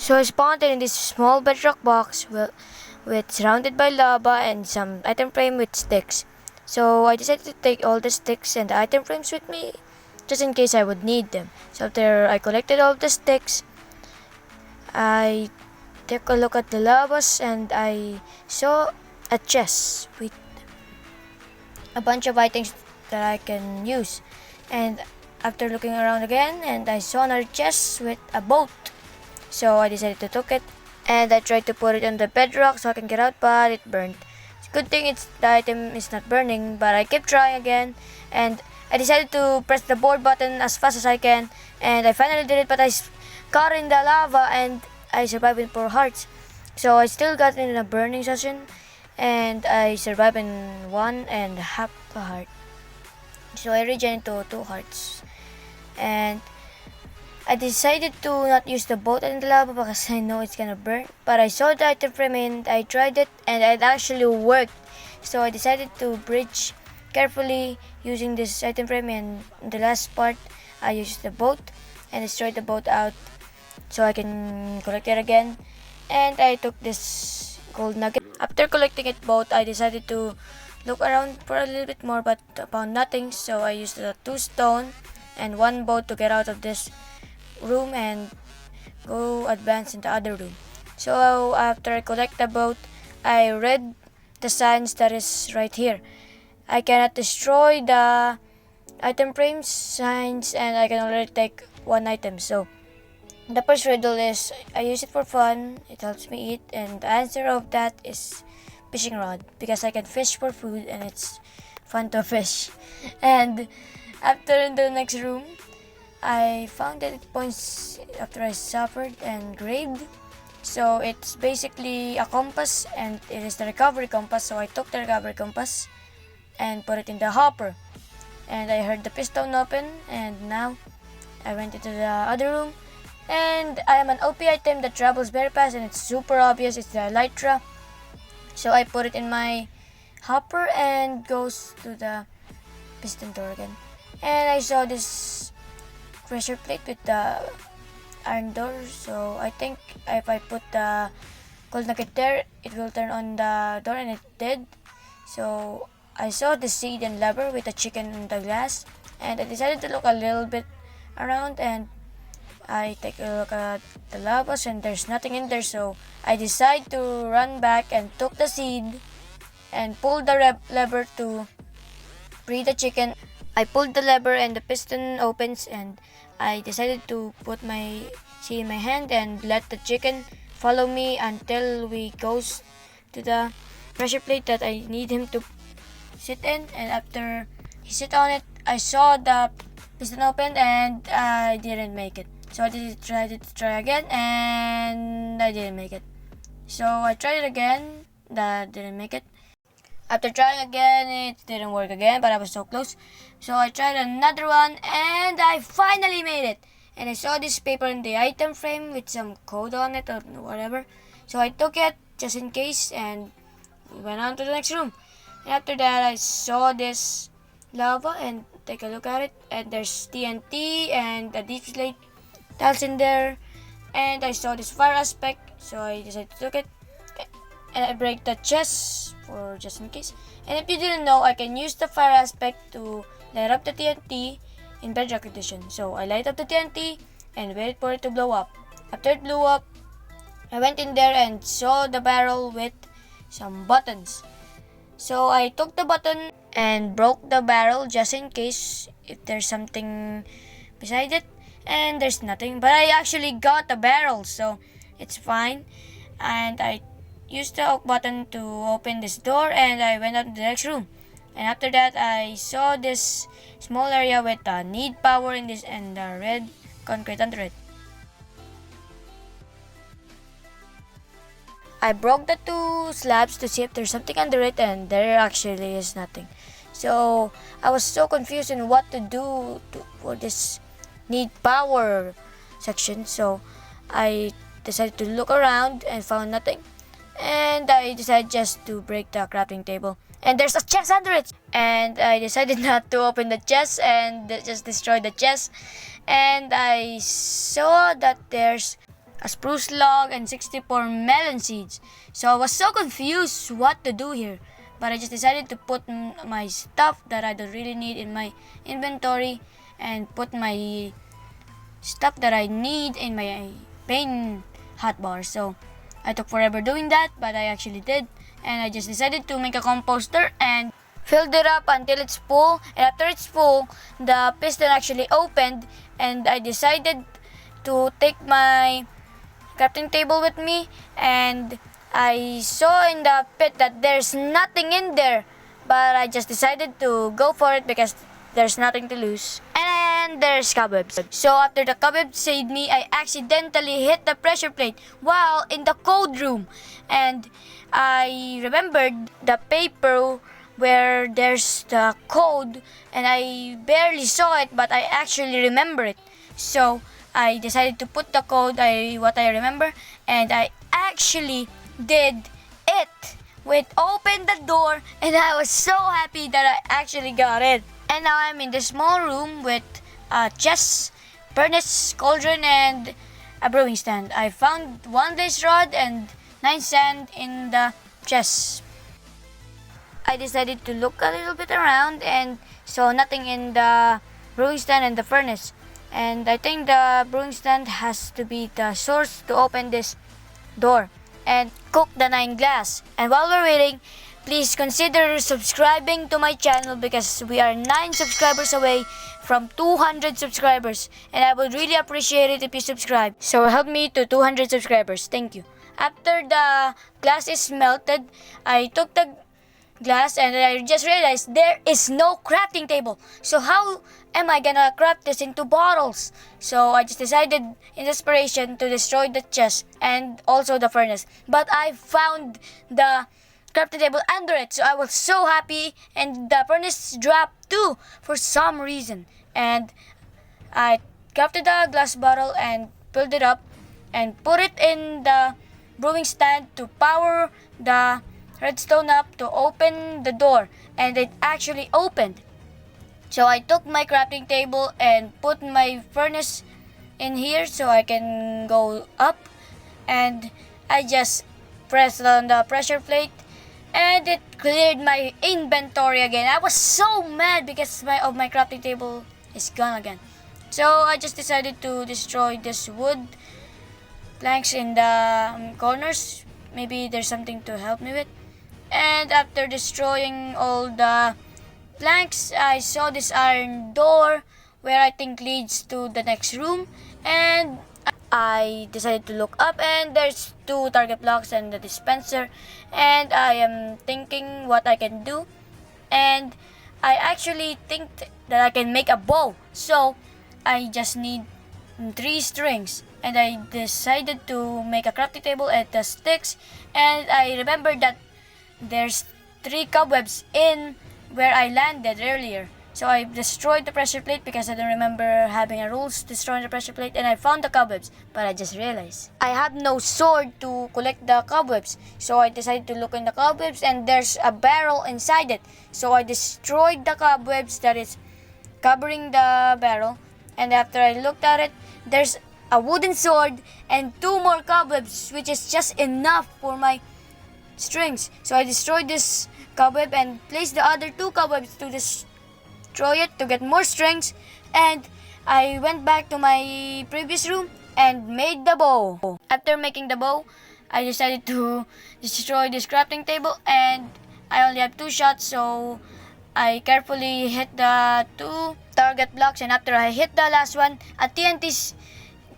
So I spawned in this small bedrock box with surrounded by lava and some item frame with sticks. So I decided to take all the sticks and the item frames with me just in case I would need them. So after I collected all the sticks, I took a look at the lavas and I saw a chest with a bunch of items that I can use. And after looking around again, and I saw another chest with a boat. So I decided to take it and I tried to put it on the bedrock so I can get out, but it burned. It's a good thing the item is not burning, but I kept trying again and I decided to press the board button as fast as I can, and I finally did it, but I caught in the lava and I survived with 4 hearts. So I still got in a burning session and I survived in 1.5 heart. So I regenerated to 2 hearts. And I decided to not use the boat in the lava because I know it's gonna burn. But I saw the item frame and I tried it and it actually worked. So I decided to bridge carefully using this item frame, and in the last part I used the boat and destroyed the boat out so I can collect it again. And I took this gold nugget. After collecting it both, I decided to look around for a little bit more but found nothing. So I used the 2 stone and 1 boat to get out of this room and go advance in the other room. So after I collect the boat, I read the signs that is right here. I cannot destroy the item frames signs and I can only take 1 item. So the first riddle is I use it for fun, it helps me eat, and the answer of that is fishing rod because I can fish for food and it's fun to fish. And after in the next room, I found that it points after I suffered and graved. So it's basically a compass and it is the recovery compass. So I took the recovery compass and put it in the hopper. And I heard the piston open, and now I went into the other room. And I am an OP item that travels very fast and it's super obvious. It's the Elytra. So I put it in my hopper and goes to the piston door again. And I saw this pressure plate with the iron door, so I think if I put the gold nugget there, it will turn on the door, and it did. So I saw the seed and lever with the chicken in the glass, and I decided to look a little bit around, and I take a look at the lavas and there's nothing in there, so I decide to run back and took the seed and pulled the lever to free the chicken. I pulled the lever and the piston opens, and I decided to put my seed in my hand and let the chicken follow me until we goes to the pressure plate that I need him to sit in. And after he sit on it, I saw the piston open and I didn't make it. So I tried to try again and I didn't make it. So I tried it again, that didn't make it. After trying again, it didn't work again, but I was so close. So I tried another one and I finally made it. And I saw this paper in the item frame with some code on it or whatever. So I took it just in case and we went on to the next room. And after that, I saw this lava and take a look at it. And there's TNT and a deep slate tiles in there. And I saw this fire aspect, so I decided to take it. And I break the chest for just in case. And if you didn't know, I can use the fire aspect to light up the TNT in Bedrock Edition. So I light up the TNT and wait for it to blow up. After it blew up, I went in there and saw the barrel with some buttons. So I took the button and broke the barrel just in case if there's something beside it. And there's nothing, but I actually got the barrel, so it's fine. And I used the oak button to open this door and I went out to the next room. And after that, I saw this small area with need power in this and the red concrete under it. I broke the 2 slabs to see if there's something under it, and there actually is nothing. So I was so confused in what to do for this need power section. So I decided to look around and found nothing. And I decided just to break the crafting table. And there's a chest under it. And I decided not to open the chest and just destroy the chest. And I saw that there's a spruce log, and 64 melon seeds. So I was so confused what to do here. But I just decided to put my stuff that I don't really need in my inventory and put my stuff that I need in my main hotbar. So I took forever doing that, but I actually did. And I just decided to make a composter and filled it up until it's full. And after it's full, the piston actually opened, and I decided to take my crafting table with me, and I saw in the pit that there's nothing in there, but I just decided to go for it because there's nothing to lose. And there's cobwebs. So after the cobwebs saved me, I accidentally hit the pressure plate while in the code room, and I remembered the paper where there's the code, and I barely saw it, but I actually remember it. So I decided to put the code, what I remember, and I actually did it. We opened the door, and I was so happy that I actually got it. And now I'm in this small room with a chest, furnace, cauldron, and a brewing stand. I found one blaze rod and 9 sand in the chest. I decided to look a little bit around and saw nothing in the brewing stand and the furnace. And I think the brewing stand has to be the source to open this door and cook the 9 glass. And while we're waiting, please consider subscribing to my channel because we are 9 subscribers away from 200 subscribers. And I would really appreciate it if you subscribe. So help me to 200 subscribers. Thank you. After the glass is melted, I took the glass and I just realized there is no crafting table. So how am I gonna craft this into bottles? So I just decided in desperation to destroy the chest and also the furnace. But I found the crafting table under it, so I was so happy, and the furnace dropped too for some reason. And I crafted a glass bottle and filled it up and put it in the brewing stand to power the redstone up to open the door, and it actually opened. So I took my crafting table and put my furnace in here so I can go up, and I just pressed on the pressure plate and it cleared my inventory again. I was so mad because my crafting table is gone again. So I just decided to destroy this wood planks in the corners. Maybe there's something to help me with. And after destroying all the planks, I saw this iron door where I think leads to the next room, and I decided to look up, and there's 2 target blocks and the dispenser, and I am thinking what I can do, and I actually think that I can make a bow. So I just need 3 strings, and I decided to make a crafting table and the sticks, and I remembered that there's 3 cobwebs in where I landed earlier. So I destroyed the pressure plate because I don't remember having a rules destroying the pressure plate, and I found the cobwebs, but I just realized I have no sword to collect the cobwebs. So I decided to look in the cobwebs, and there's a barrel inside it. So I destroyed the cobwebs that is covering the barrel, and after I looked at it, there's a wooden sword and 2 more cobwebs, which is just enough for my strings. So I destroyed this cobweb and placed the other 2 cobwebs to destroy it to get more strings, and I went back to my previous room and made the bow. After making the bow, I decided to destroy this crafting table, and I only have 2 shots, so I carefully hit the 2 target blocks, and after I hit the last one, a TNT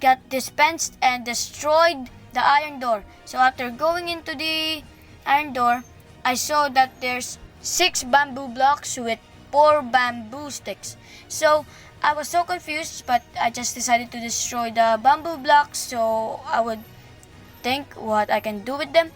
got dispensed and destroyed the iron door. So after going into the iron door, I saw that there's 6 bamboo blocks with 4 bamboo sticks. So I was so confused, but I just decided to destroy the bamboo blocks so I would think what I can do with them.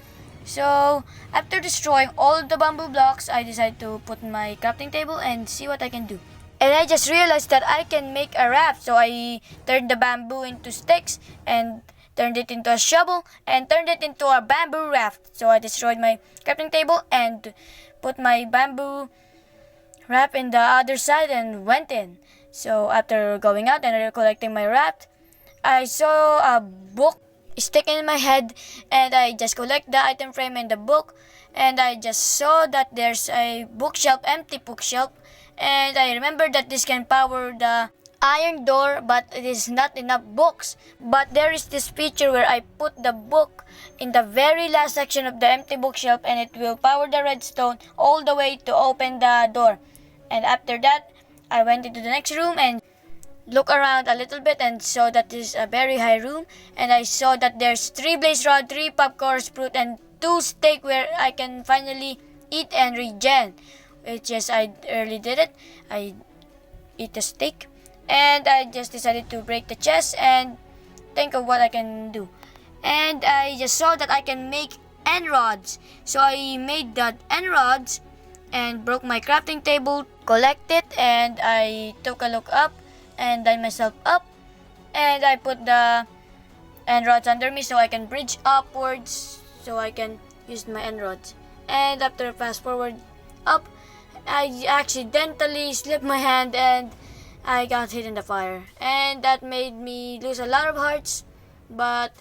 So after destroying all the bamboo blocks, I decided to put my crafting table and see what I can do. And I just realized that I can make a raft. So I turned the bamboo into sticks and turned it into a shovel and turned it into a bamboo raft. So I destroyed my crafting table and put my bamboo raft in the other side and went in. So after going out and collecting my raft, I saw a book stick in my head, and I just collect the item frame and the book, and I just saw that there's a bookshelf, empty bookshelf, and I remember that this can power the iron door, but it is not enough books. But there is this feature where I put the book in the very last section of the empty bookshelf, and it will power the redstone all the way to open the door. And after that, I went into the next room and look around a little bit and saw that this is a very high room, and I saw that there's 3 blaze rod, 3 popcorn fruit, and 2 steak where I can finally eat and regen, which is I early did it. I eat the steak, and I just decided to break the chest and think of what I can do. And I just saw that I can make end rods, so I made that end rods and broke my crafting table, collect it, and I took a look up and then myself up, and I put the end rods under me so I can bridge upwards so I can use my end rods. And after fast forward up, I accidentally slipped my hand and I got hit in the fire, and that made me lose a lot of hearts, but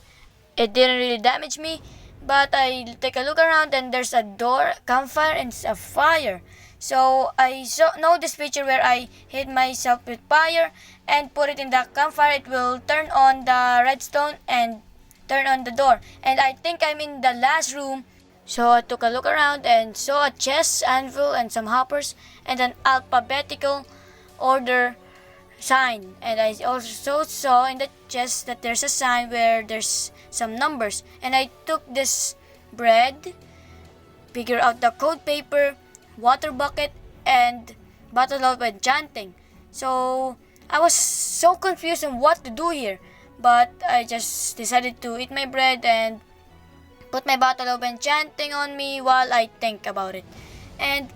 it didn't really damage me. But I take a look around and there's a door, campfire, and a fire. So I know this feature where I hit myself with fire and put it in the campfire. It will turn on the redstone and turn on the door. And I think I'm in the last room. So I took a look around and saw a chest, anvil, and some hoppers, and an alphabetical order sign. And I also saw in the chest that there's a sign where there's some numbers. And I took this bread, figure out the code paper, water bucket, and bottle of enchanting. So I was so confused on what to do here, but I just decided to eat my bread and put my bottle of enchanting on me while I think about it. And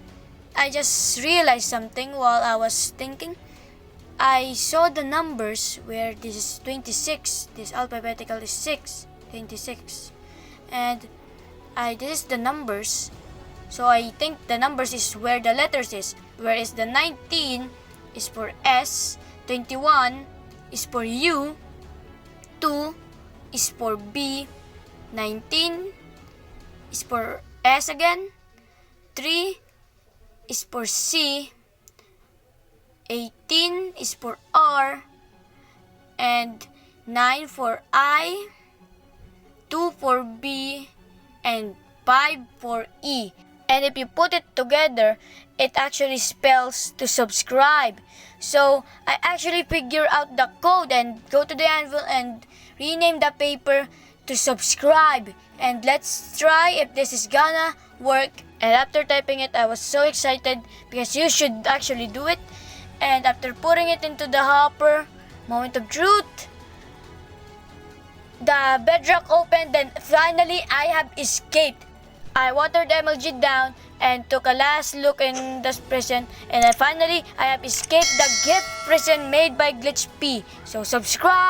I just realized something while I was thinking. I saw the numbers where this is 26, this alphabetical is 26, and this is the numbers. So I think the numbers is where the letters is, whereas the 19 is for S, 21 is for U, 2 is for B, 19 is for S again, 3 is for C, 18 is for R, and 9 for I, 2 for B, and 5 for E. And if you put it together, it actually spells to subscribe. So I actually figure out the code and go to the anvil and rename the paper to subscribe. And let's try if this is gonna work. And after typing it, I was so excited because you should actually do it. And after putting it into the hopper, moment of truth, the bedrock opened, and finally I have escaped. I watered MLG down and took a last look in the prison, and finally I have escaped the gift prison made by GlitchP. So subscribe!